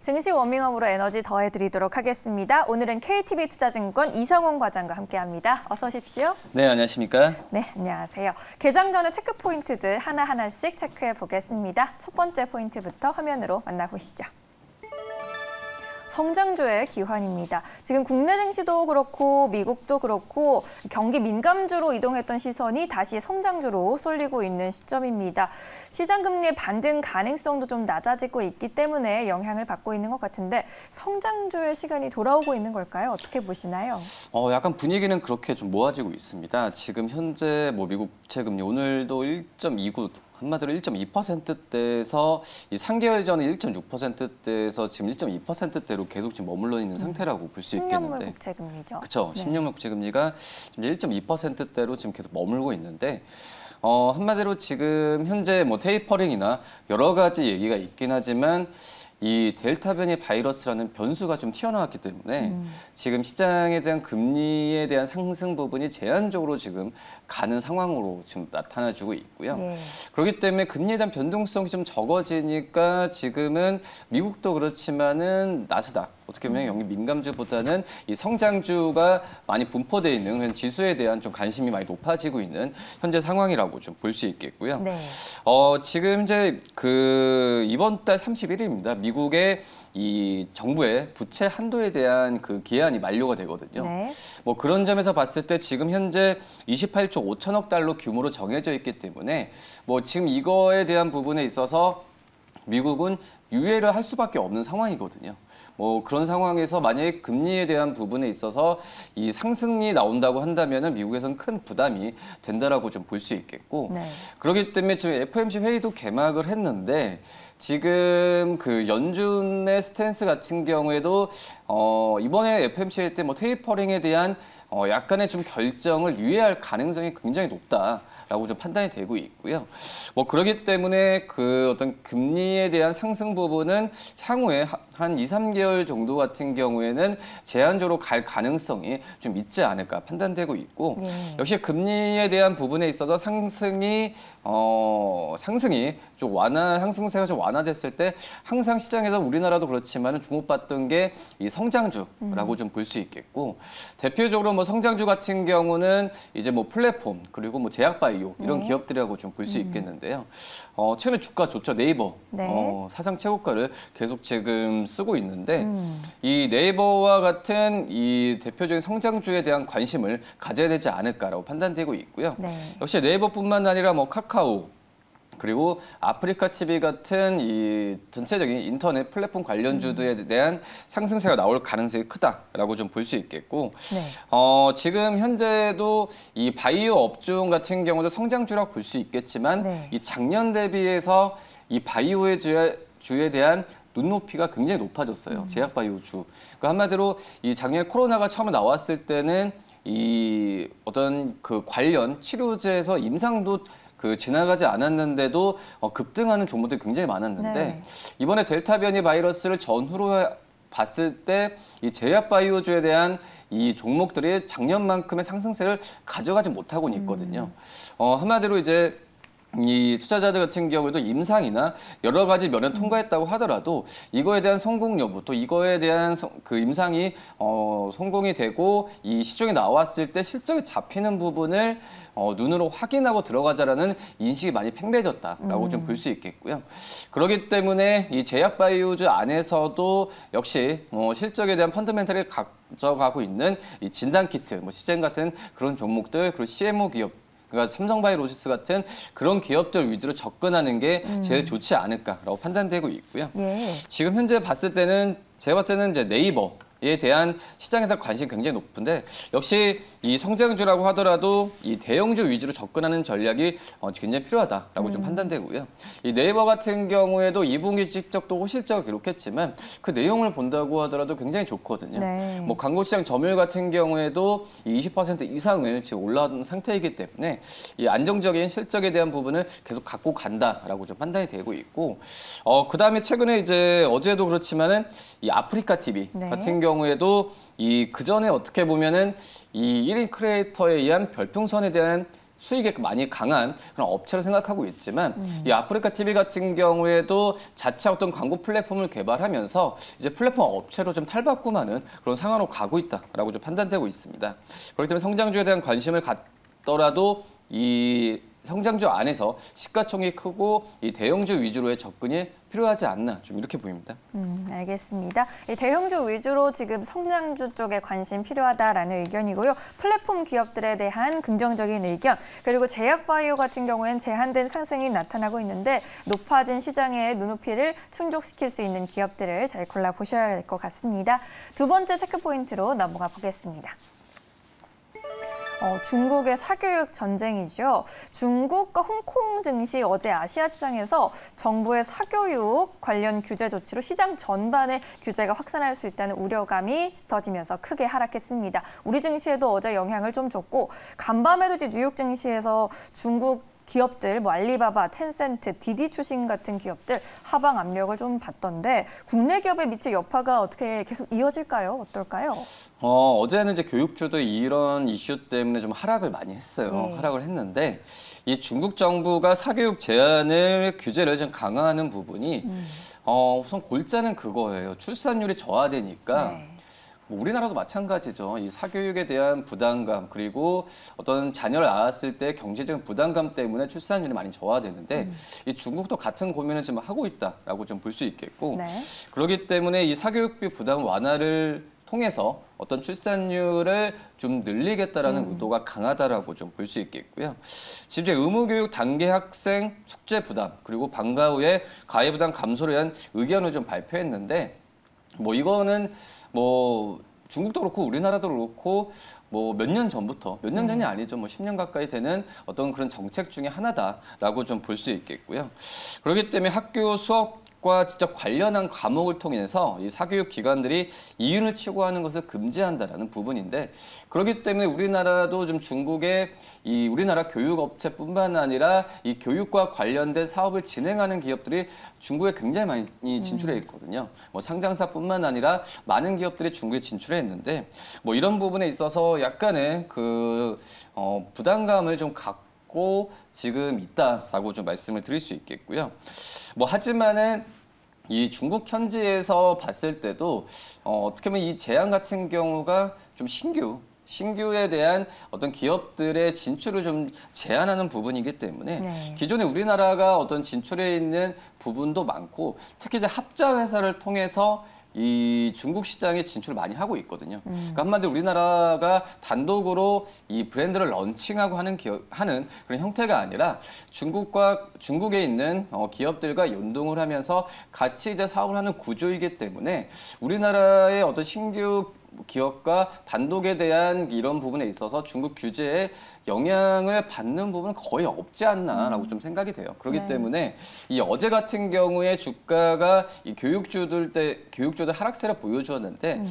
증시 워밍업으로 에너지 더해드리도록 하겠습니다. 오늘은 KTB투자증권 이성훈 과장과 함께합니다. 어서 오십시오. 네, 안녕하십니까? 네, 안녕하세요. 개장 전에 체크 포인트들 하나하나씩 체크해 보겠습니다. 첫 번째 포인트부터 화면으로 만나보시죠. 성장주의 기환입니다. 지금 국내 증시도 그렇고 미국도 그렇고 경기 민감주로 이동했던 시선이 다시 성장주로 쏠리고 있는 시점입니다. 시장 금리의 반등 가능성도 좀 낮아지고 있기 때문에 영향을 받고 있는 것 같은데 성장주의 시간이 돌아오고 있는 걸까요? 어떻게 보시나요? 약간 분위기는 그렇게 좀 모아지고 있습니다. 지금 현재 미국 국채 금리 오늘도 1.29 한마디로 1.2%대에서 이 3개월 전에 1.6%대에서 지금 1.2%대로 계속 지금 머물러 있는 상태라고 볼 수 있겠는데. 10년물 국채 금리죠. 그렇죠. 네. 10년물 국채 금리가 지금 1.2%대로 지금 계속 머물고 있는데 한마디로 지금 현재 테이퍼링이나 여러 가지 얘기가 있긴 하지만 이 델타 변이 바이러스라는 변수가 좀 튀어나왔기 때문에 지금 시장에 대한 금리에 대한 상승 부분이 제한적으로 지금 가는 상황으로 지금 나타나주고 있고요. 네. 그렇기 때문에 금리에 대한 변동성이 좀 적어지니까 지금은 미국도 그렇지만은 나스닥 어떻게 보면 영리 민감주보다는 이 성장주가 많이 분포되어 있는 그런 지수에 대한 좀 관심이 많이 높아지고 있는 현재 상황이라고 좀 볼 수 있겠고요. 네. 지금 이제 이번 달 31일입니다. 미국의 이 정부의 부채 한도에 대한 그 기한이 만료가 되거든요. 네. 그런 점에서 봤을 때 지금 현재 28조 5천억 달러 규모로 정해져 있기 때문에 지금 이거에 대한 부분에 있어서 미국은 유예를 할 수밖에 없는 상황이거든요. 그런 상황에서 만약에 금리에 대한 부분에 있어서 이 상승이 나온다고 한다면은 미국에서는 큰 부담이 된다라고 좀 볼 수 있겠고, 네. 그렇기 때문에 지금 FOMC 회의도 개막을 했는데 지금 그 연준의 스탠스 같은 경우에도 이번에 FOMC 회의 때 테이퍼링에 대한 약간의 좀 결정을 유예할 가능성이 굉장히 높다라고 좀 판단이 되고 있고요. 그렇기 때문에 그 어떤 금리에 대한 상승 부분은 향후에 한 2, 3개월 정도 같은 경우에는 제한적으로 갈 가능성이 좀 있지 않을까 판단되고 있고, 네. 역시 금리에 대한 부분에 있어서 상승이 좀 상승세가 좀 완화됐을 때 항상 시장에서 우리나라도 그렇지만 주목받던 게 이 성장주라고 좀 볼 수 있겠고, 대표적으로 성장주 같은 경우는 이제 플랫폼 그리고 제약바이오 이런 네. 기업들이라고 좀 볼 수 있겠는데요. 최근에 주가 좋죠. 네이버. 네. 사상 최고가를 계속 지금 쓰고 있는데 이 네이버와 같은 이 대표적인 성장주에 대한 관심을 가져야 되지 않을까라고 판단되고 있고요. 네. 역시 네이버뿐만 아니라 카카오 그리고 아프리카 TV 같은 이 전체적인 인터넷 플랫폼 관련주들에 대한 상승세가 나올 가능성이 크다라고 좀 볼 수 있겠고, 네. 지금 현재도 이 바이오 업종 같은 경우도 성장주라고 볼 수 있겠지만 네. 이 작년 대비해서 이 바이오의 주에 대한 눈높이가 굉장히 높아졌어요. 제약바이오주. 그러니까 한마디로 이 작년 코로나가 처음에 나왔을 때는 이 어떤 그 관련 치료제에서 임상도 지나가지 않았는데도 급등하는 종목들이 굉장히 많았는데, 네. 이번에 델타 변이 바이러스를 전후로 봤을 때 이 제약바이오주에 대한 이 종목들이 작년만큼의 상승세를 가져가지 못하고 있거든요. 한마디로 이제 이 투자자들 같은 경우에도 임상이나 여러 가지 면을 통과했다고 하더라도 이거에 대한 성공 여부, 또 이거에 대한 그 임상이 성공이 되고 이 시중에 나왔을 때 실적이 잡히는 부분을 눈으로 확인하고 들어가자라는 인식이 많이 팽배해졌다라고 좀 볼 수 있겠고요. 그렇기 때문에 이 제약바이오주 안에서도 역시 실적에 대한 펀더멘털을 가져가고 있는 이 진단키트, 시젠 같은 그런 종목들, 그리고 CMO 기업, 그러니까 삼성바이오로직스 같은 그런 기업들 위주로 접근하는 게 제일 좋지 않을까라고 판단되고 있고요. 예. 지금 현재 봤을 때는 제가 봤을 때는 이제 네이버에 대한 시장에서 관심이 굉장히 높은데, 역시 이 성장주라고 하더라도 이 대형주 위주로 접근하는 전략이 굉장히 필요하다라고 좀 판단되고요. 이 네이버 같은 경우에도 2분기 실적도 호실적을 기록했지만 그 내용을 본다고 하더라도 굉장히 좋거든요. 네. 광고 시장 점유율 같은 경우에도 20% 이상을 지금 올라온 상태이기 때문에 이 안정적인 실적에 대한 부분을 계속 갖고 간다라고 좀 판단이 되고 있고, 그다음에 최근에 이제 어제도 그렇지만은 이 아프리카 TV 네. 같은 경우에도 이 그전에 어떻게 보면은 이 1인 크리에이터에 의한 별풍선에 대한 수익에 많이 강한 그런 업체로 생각하고 있지만 이 아프리카 TV 같은 경우에도 자체 어떤 광고 플랫폼을 개발하면서 이제 플랫폼 업체로 좀 탈바꿈하는 그런 상황으로 가고 있다라고 좀 판단되고 있습니다. 그렇기 때문에 성장주에 대한 관심을 갖더라도 이 성장주 안에서 시가총액이 크고 이 대형주 위주로의 접근이 필요하지 않나 좀 이렇게 보입니다. 알겠습니다. 이 대형주 위주로 지금 성장주 쪽에 관심 필요하다라는 의견이고요. 플랫폼 기업들에 대한 긍정적인 의견, 그리고 제약바이오 같은 경우에는 제한된 상승이 나타나고 있는데 높아진 시장의 눈높이를 충족시킬 수 있는 기업들을 잘 골라보셔야 할 것 같습니다. 두 번째 체크포인트로 넘어가 보겠습니다. 중국의 사교육 전쟁이죠. 중국과 홍콩 증시 어제 아시아 시장에서 정부의 사교육 관련 규제 조치로 시장 전반에 규제가 확산할 수 있다는 우려감이 짙어지면서 크게 하락했습니다. 우리 증시에도 어제 영향을 좀 줬고 간밤에도 이제 뉴욕 증시에서 중국 기업들, 뭐 알리바바, 텐센트, 디디 추신 같은 기업들 하방 압력을 좀 받던데 국내 기업에 미칠 여파가 어떻게 계속 이어질까요? 어떨까요? 어제는 이제 교육주들이 이런 이슈 때문에 좀 하락을 많이 했어요. 네. 하락을 했는데 이 중국 정부가 사교육 제한을 규제를 좀 강화하는 부분이 우선 골자는 그거예요. 출산율이 저하되니까. 네. 뭐 우리나라도 마찬가지죠. 이 사교육에 대한 부담감 그리고 어떤 자녀를 낳았을 때 경제적인 부담감 때문에 출산율이 많이 저하되는데 이 중국도 같은 고민을 지금 하고 있다라고 좀 볼 수 있겠고 네. 그렇기 때문에 이 사교육비 부담 완화를 통해서 어떤 출산율을 좀 늘리겠다라는 의도가 강하다라고 좀 볼 수 있겠고요. 지금 이제 의무교육 단계 학생 숙제 부담 그리고 방과 후에 가해 부담 감소를 위한 의견을 좀 발표했는데 뭐 이거는 뭐 중국도 그렇고 우리나라도 그렇고 뭐 몇 년 전부터 몇 년 전이 아니죠. 뭐 10년 가까이 되는 어떤 그런 정책 중에 하나다라고 좀 볼 수 있겠고요. 그렇기 때문에 학교 수업과 직접 관련한 과목을 통해서 이 사교육 기관들이 이윤을 추구하는 것을 금지한다라는 부분인데 그렇기 때문에 우리나라도 좀 중국의 이 우리나라 교육업체뿐만 아니라 이 교육과 관련된 사업을 진행하는 기업들이 중국에 굉장히 많이 진출해 있거든요. 뭐 상장사뿐만 아니라 많은 기업들이 중국에 진출해 있는데 뭐 이런 부분에 있어서 약간의 그 부담감을 좀 갖고 지금 있다라고 좀 말씀을 드릴 수 있겠고요. 뭐 하지만은 이 중국 현지에서 봤을 때도 어떻게 보면 이 제한 같은 경우가 좀 신규에 대한 어떤 기업들의 진출을 좀 제한하는 부분이기 때문에 네. 기존에 우리나라가 어떤 진출해 있는 부분도 많고 특히 이제 합자 회사를 통해서 이 중국 시장에 진출을 많이 하고 있거든요. 그러니까 한마디로 우리나라가 단독으로 이 브랜드를 런칭하고 하는 그런 형태가 아니라 중국에 있는 기업들과 연동을 하면서 같이 이제 사업을 하는 구조이기 때문에 우리나라의 어떤 신규 기업과 단독에 대한 이런 부분에 있어서 중국 규제에 영향을 받는 부분은 거의 없지 않나라고 좀 생각이 돼요. 그렇기 네. 때문에 이 어제 같은 경우에 주가가 이 교육주들 하락세를 보여주었는데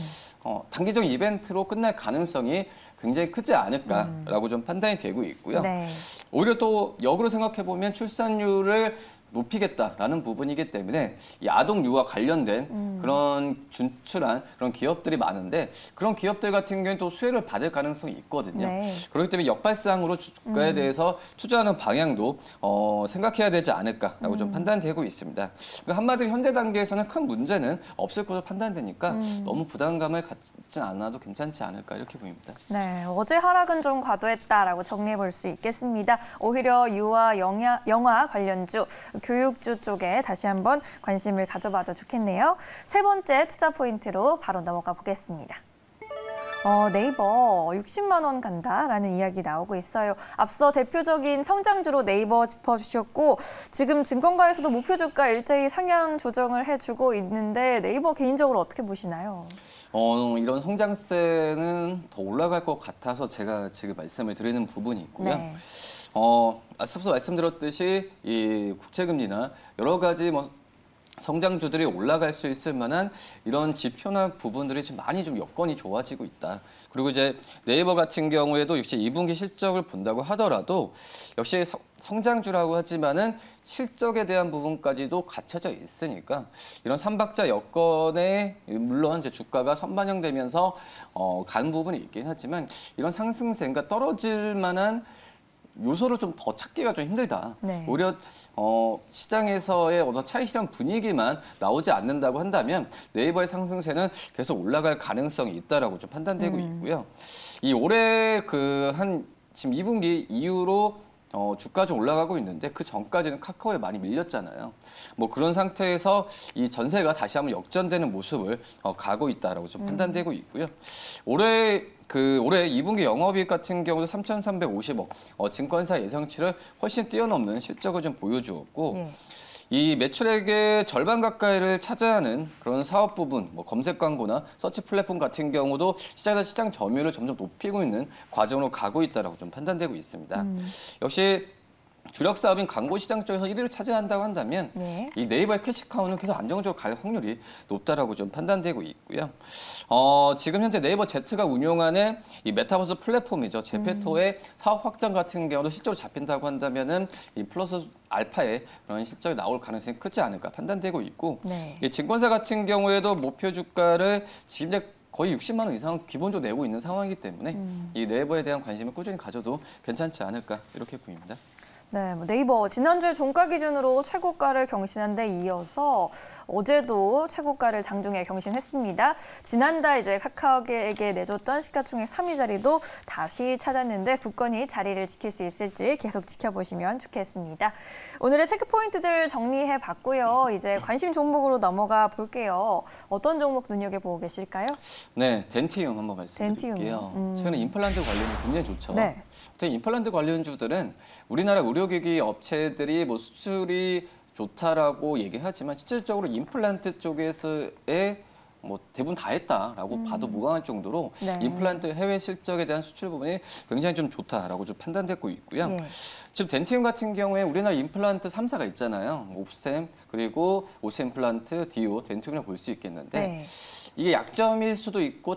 단기적 이벤트로 끝날 가능성이 굉장히 크지 않을까라고 좀 판단이 되고 있고요. 네. 오히려 또 역으로 생각해 보면 출산율을 높이겠다라는 부분이기 때문에 이 아동 유아 관련된 그런 진출한 그런 기업들이 많은데 그런 기업들 같은 경우에는 또 수혜를 받을 가능성이 있거든요. 네. 그렇기 때문에 역발상으로 주가에 대해서 투자하는 방향도 생각해야 되지 않을까라고 좀 판단되고 있습니다. 그러니까 한마디로 현재 단계에서는 큰 문제는 없을 것으로 판단되니까 너무 부담감을 갖지 않아도 괜찮지 않을까 이렇게 보입니다. 네, 어제 하락은 좀 과도했다라고 정리해 볼 수 있겠습니다. 오히려 유아 영화 관련주, 교육주 쪽에 다시 한번 관심을 가져봐도 좋겠네요. 세 번째 투자 포인트로 바로 넘어가 보겠습니다. 네이버 60만 원 간다라는 이야기 나오고 있어요. 앞서 대표적인 성장주로 네이버 짚어주셨고 지금 증권가에서도 목표 주가 일제히 상향 조정을 해주고 있는데 네이버 개인적으로 어떻게 보시나요? 이런 성장세는 더 올라갈 것 같아서 제가 지금 말씀을 드리는 부분이 있고요. 네. 앞서 말씀드렸듯이 이 국채금리나 여러 가지 뭐 성장주들이 올라갈 수 있을 만한 이런 지표나 부분들이 지금 많이 좀 여건이 좋아지고 있다. 그리고 이제 네이버 같은 경우에도 역시 2분기 실적을 본다고 하더라도 역시 성장주라고 하지만은 실적에 대한 부분까지도 갖춰져 있으니까 이런 삼박자 여건에 물론 이제 주가가 선반영되면서 간 부분이 있긴 하지만 이런 상승세가 떨어질 만한 요소를 좀 더 찾기가 좀 힘들다. 네. 오히려 시장에서의 어떤 차익 실현 분위기만 나오지 않는다고 한다면 네이버의 상승세는 계속 올라갈 가능성이 있다라고 좀 판단되고 있고요. 이 올해 지금 2분기 이후로 주가 좀 올라가고 있는데 그 전까지는 카카오에 많이 밀렸잖아요. 뭐 그런 상태에서 이 전세가 다시 한번 역전되는 모습을 가고 있다라고 좀 판단되고 있고요. 올해 2분기 영업이익 같은 경우도 3,350억, 증권사 예상치를 훨씬 뛰어넘는 실적을 좀 보여주었고 예. 이 매출액의 절반 가까이를 차지하는 그런 사업 부분, 뭐 검색 광고나 서치 플랫폼 같은 경우도 시장에서 시장 점유율을 점점 높이고 있는 과정으로 가고 있다라고 좀 판단되고 있습니다. 역시 주력 사업인 광고 시장 쪽에서 1위를 차지한다고 한다면 네. 이 네이버의 캐시카우는 계속 안정적으로 갈 확률이 높다라고 좀 판단되고 있고요. 지금 현재 네이버 Z가 운용하는 이 메타버스 플랫폼이죠. 제페토의 사업 확장 같은 경우도 실제로 잡힌다고 한다면은 이 플러스 알파의 그런 실적이 나올 가능성이 크지 않을까 판단되고 있고, 네. 이 증권사 같은 경우에도 목표 주가를 지금 거의 60만 원 이상 기본적으로 내고 있는 상황이기 때문에 이 네이버에 대한 관심을 꾸준히 가져도 괜찮지 않을까 이렇게 보입니다. 네, 네이버 지난주에 종가 기준으로 최고가를 경신한 데 이어서 어제도 최고가를 장중에 경신했습니다. 지난달 이제 카카오에게 내줬던 시가총액 3위 자리도 다시 찾았는데 굳건히 자리를 지킬 수 있을지 계속 지켜보시면 좋겠습니다. 오늘의 체크 포인트들 정리해봤고요. 이제 관심 종목으로 넘어가 볼게요. 어떤 종목 눈여겨보고 계실까요? 네, 덴티움 한번 말씀드릴게요. 최근에 임플란트 관련이 굉장히 좋죠. 네. 임플란트 관련주들은 우리나라 의료기기 업체들이 뭐 수출이 좋다라고 얘기하지만 실질적으로 임플란트 쪽에서의 뭐 대부분 다 했다라고 봐도 무방할 정도로 네. 임플란트 해외 실적에 대한 수출 부분이 굉장히 좀 좋다라고 좀 판단되고 있고요. 예. 지금 덴티움 같은 경우에 우리나라 임플란트 3사가 있잖아요. 옵셈, 그리고 오세 임플란트, 디오, 덴티움을 볼 수 있겠는데 네. 이게 약점일 수도 있고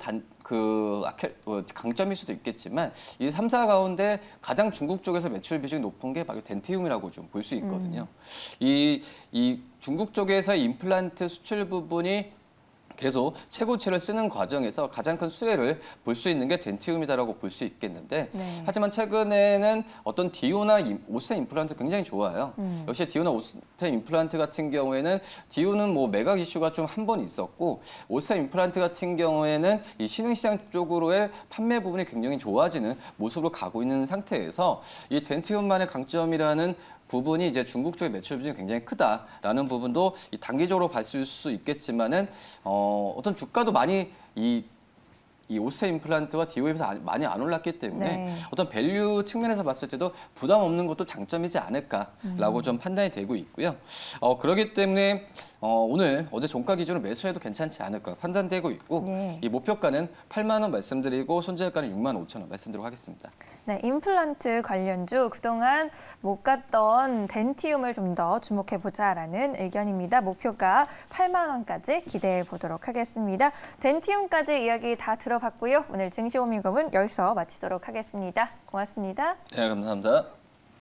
강점일 수도 있겠지만 이 3사 가운데 가장 중국 쪽에서 매출 비중이 높은 게 바로 덴티움이라고 좀 볼 수 있거든요. 이 중국 쪽에서 임플란트 수출 부분이 계속 최고치를 쓰는 과정에서 가장 큰 수혜를 볼 수 있는 게 덴티움이다라고 볼 수 있겠는데 네. 하지만 최근에는 어떤 디오나 오세 임플란트 굉장히 좋아요. 역시 디오나 오세 임플란트 같은 경우에는 디오는 뭐 매각 이슈가 좀 한 번 있었고 오세 임플란트 같은 경우에는 이 신흥시장 쪽으로의 판매 부분이 굉장히 좋아지는 모습으로 가고 있는 상태에서 이 덴티움만의 강점이라는 부분이 이제 중국 쪽의 매출 비중이 굉장히 크다라는 부분도 이 단기적으로 봤을 수 있겠지만은 어떤 주가도 많이 이 오세 임플란트와 디오에 비해서 많이 안 올랐기 때문에 네. 어떤 밸류 측면에서 봤을 때도 부담 없는 것도 장점이지 않을까라고 좀 판단이 되고 있고요. 그렇기 때문에 어제 종가 기준으로 매수해도 괜찮지 않을까 판단되고 있고 예. 이 목표가는 8만 원 말씀드리고 손절가는 6만 5천 원 말씀드리도록 하겠습니다. 네, 임플란트 관련주 그동안 못 갔던 덴티움을 좀 더 주목해보자라는 의견입니다. 목표가 8만 원까지 기대해 보도록 하겠습니다. 덴티움까지 이야기 다 들어봤고요. 오늘 증시호밍검은 여기서 마치도록 하겠습니다. 고맙습니다. 네, 감사합니다.